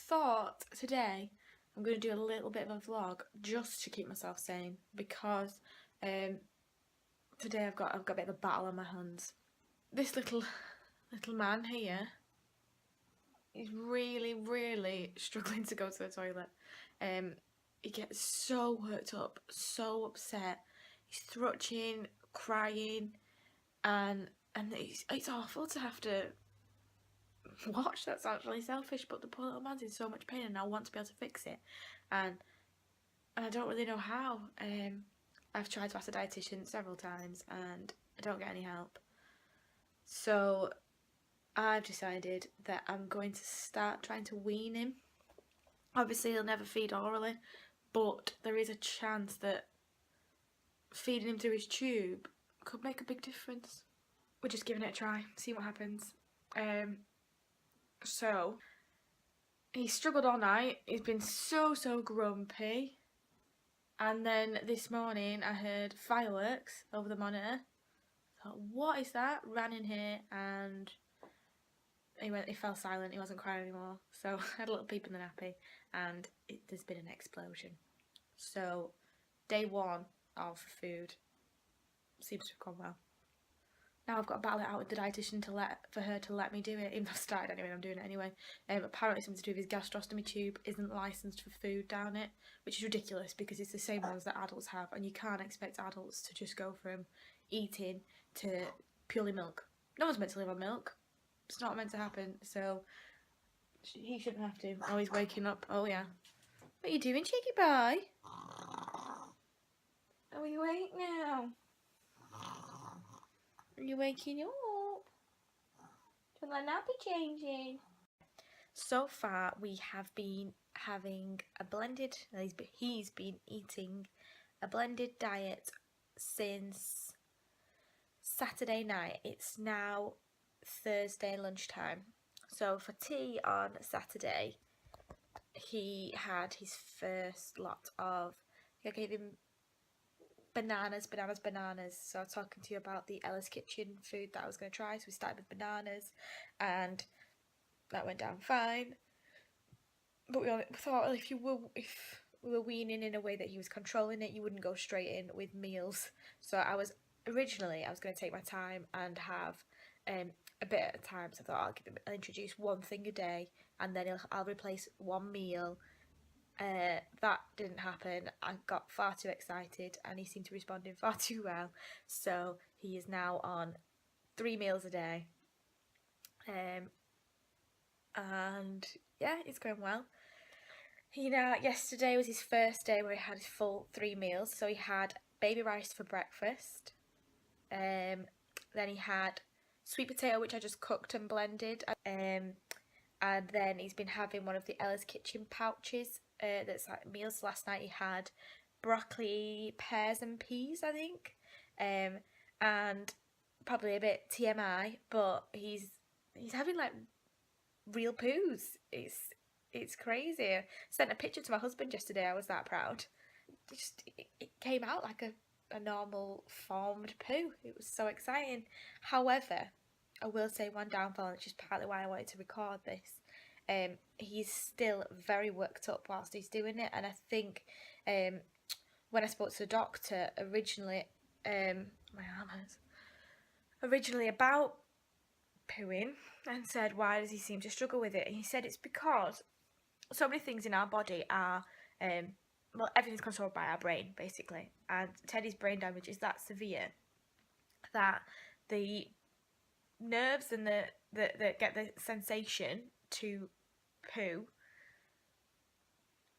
thought today I'm going to do a little bit of a vlog just to keep myself sane because today I've got a bit of a battle on my hands. This little man here is really struggling to go to the toilet. He gets so worked up, so upset. He's thrutching, crying, and it's awful to have to watch. That sounds really selfish, but the poor little man's in so much pain and I want to be able to fix it, and I don't really know how. I've tried to ask a dietitian several times and I don't get any help, so I've decided that I'm going to start trying to wean him. Obviously he'll never feed orally, but there is a chance that feeding him through his tube could make a big difference. We're just giving it a try, see what happens. So he struggled all night. He's been so grumpy, and then this morning I heard fireworks over the monitor. I thought, what is that? Ran in here and he fell silent. He wasn't crying anymore, so I had a little peep in the nappy and there's been an explosion. So day one of food seems to have gone well. Now I've got to battle it out with the dietitian for her to let me do it. Even though I've started anyway, I'm doing it anyway. Apparently something to do with his gastrostomy tube isn't licensed for food down it, which is ridiculous because it's the same ones that adults have, and you can't expect adults to just go from eating to purely milk. No one's meant to live on milk. It's not meant to happen, so he shouldn't have to. Oh, he's waking up. Oh yeah. What are you doing, cheeky boy? Are you awake now? Are you waking up? Do you want my nappy changing? So far we have been having a blended, he's been eating a blended diet since Saturday night. It's now Thursday lunchtime. So for tea on Saturday he had his first lot of, I gave him bananas. So I was talking to you about the Ella's Kitchen food that I was going to try. So we started with bananas and that went down fine. But we thought, well, if we were weaning in a way that he was controlling it, you wouldn't go straight in with meals. So originally I was going to take my time and have a bit at a time. So I thought I'll introduce one thing a day and then I'll replace one meal. That didn't happen. I got far too excited and he seemed to respond in far too well, so he is now on 3 meals a day, and yeah, it's going well. Yesterday was his first day where he had his full 3 meals. So he had baby rice for breakfast, then he had sweet potato, which I just cooked and blended, and then he's been having one of the Ella's Kitchen pouches that's like meals. Last night he had broccoli, pears and peas, I think, and probably a bit TMI, but he's having like real poos. It's crazy. I sent a picture to my husband yesterday. I was that proud. It came out like a normal formed poo. It was so exciting. However, I will say one downfall, which is partly why I wanted to record this. He's still very worked up whilst he's doing it, and I think when I spoke to the doctor originally, about pooing, and said, why does he seem to struggle with it? And he said it's because so many things in our body are everything's controlled by our brain basically, and Teddy's brain damage is that severe that the nerves and that get the sensation to poo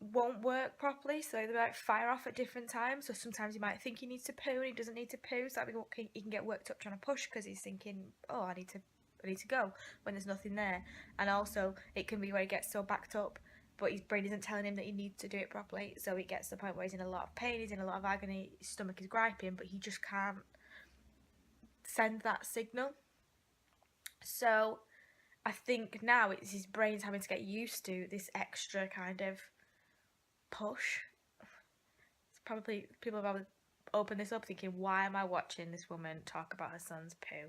won't work properly, so they might fire off at different times. So sometimes you might think he needs to poo and he doesn't need to poo, so he can get worked up trying to push because he's thinking, oh, I need to go, when there's nothing there. And also it can be where he gets so backed up but his brain isn't telling him that he needs to do it properly, so he gets to the point where he's in a lot of pain, he's in a lot of agony, his stomach is griping, but he just can't send that signal. So I think now it's his brain's having to get used to this extra kind of push. It's probably, people have opened this up thinking, why am I watching this woman talk about her son's poo?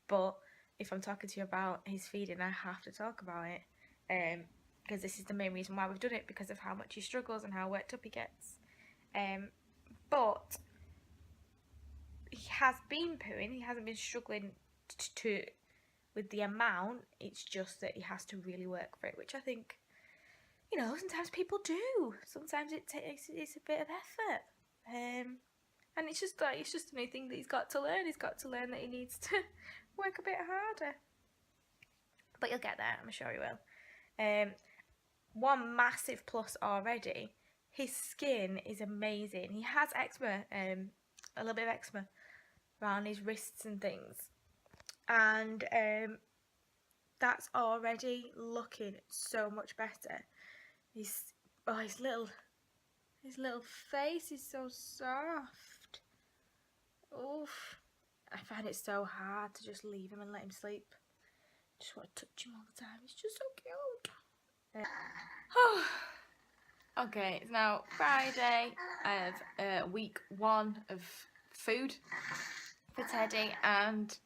But if I'm talking to you about his feeding, I have to talk about it. because this is the main reason why we've done it, because of how much he struggles and how worked up he gets. But he has been pooing, he hasn't been struggling to with the amount, it's just that he has to really work for it, which I think, you know, sometimes people do. Sometimes it's a bit of effort. And it's just like, it's just a new thing that he's got to learn. He's got to learn that he needs to work a bit harder. But you'll get there, I'm sure he will. One massive plus already, his skin is amazing. He has eczema, a little bit of eczema around his wrists and things. And that's already looking so much better. His little face is so soft. Oof. I find it so hard to just leave him and let him sleep. Just want to touch him all the time. He's just so cute. Okay, it's now Friday of week 1 of food for Teddy, and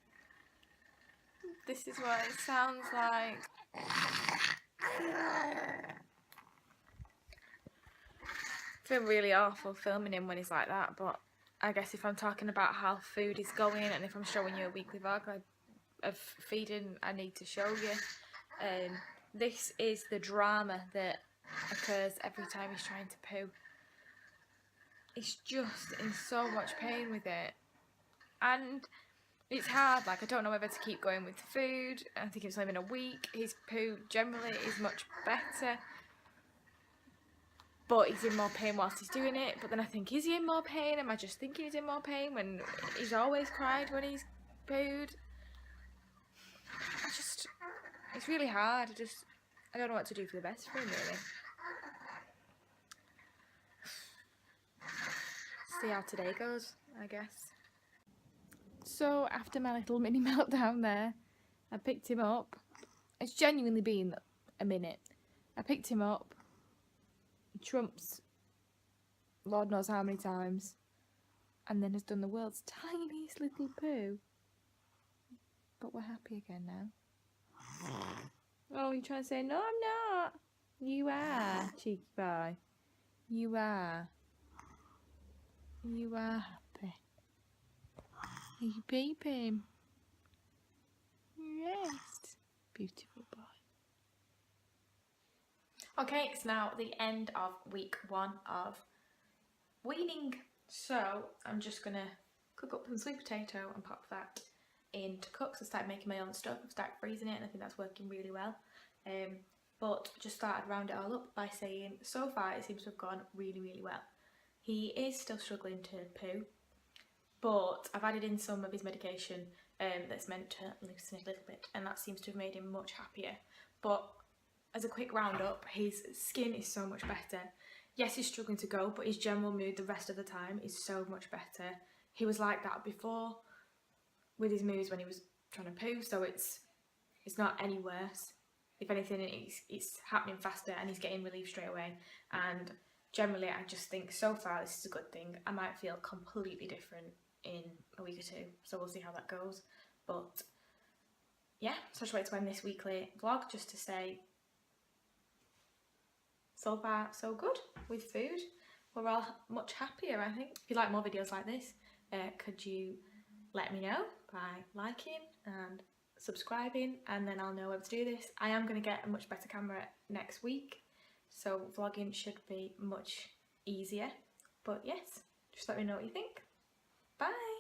this is what it sounds like. I feel really awful filming him when he's like that, but I guess if I'm talking about how food is going and if I'm showing you a weekly vlog of feeding, I need to show you. This is the drama that occurs every time he's trying to poo. He's just in so much pain with it. And it's hard, like I don't know whether to keep going with the food. I think it's only been a week. His poo generally is much better. But he's in more pain whilst he's doing it. But then I think, is he in more pain? Am I just thinking he's in more pain when he's always cried when he's pooed? It's really hard. I don't know what to do for the best for him, really. See how today goes, I guess. So after my little mini meltdown there, I picked him up. It's genuinely been a minute. I picked him up. He trumps Lord knows how many times, and then has done the world's tiniest little poo. But we're happy again now. Oh, you're trying to say, no, I'm not. You are, cheeky boy. You are. You are happy. Are you peeping? Yes. Beautiful boy. Okay, it's now the end of week 1 of weaning. So I'm just going to cook up some sweet potato and pop that in to cook. So I started making my own stuff. I've started freezing it and I think that's working really well. But just thought I'd round it all up by saying so far it seems to have gone really, really well. He is still struggling to poo, but I've added in some of his medication that's meant to loosen it a little bit, and that seems to have made him much happier. But as a quick roundup, his skin is so much better. Yes, he's struggling to go, but his general mood the rest of the time is so much better. He was like that before with his moods when he was trying to poo, so it's not any worse. If anything, it's happening faster and he's getting relief straight away. And generally, I just think so far this is a good thing. I might feel completely different in a week or 2, so we'll see how that goes. But yeah, so I just wanted to end this weekly vlog just to say so far so good with food. We're all much happier, I think. If you like more videos like this, could you let me know by liking and subscribing, and then I'll know whether to do this. I am going to get a much better camera next week, so vlogging should be much easier. But yes, just let me know what you think. Bye!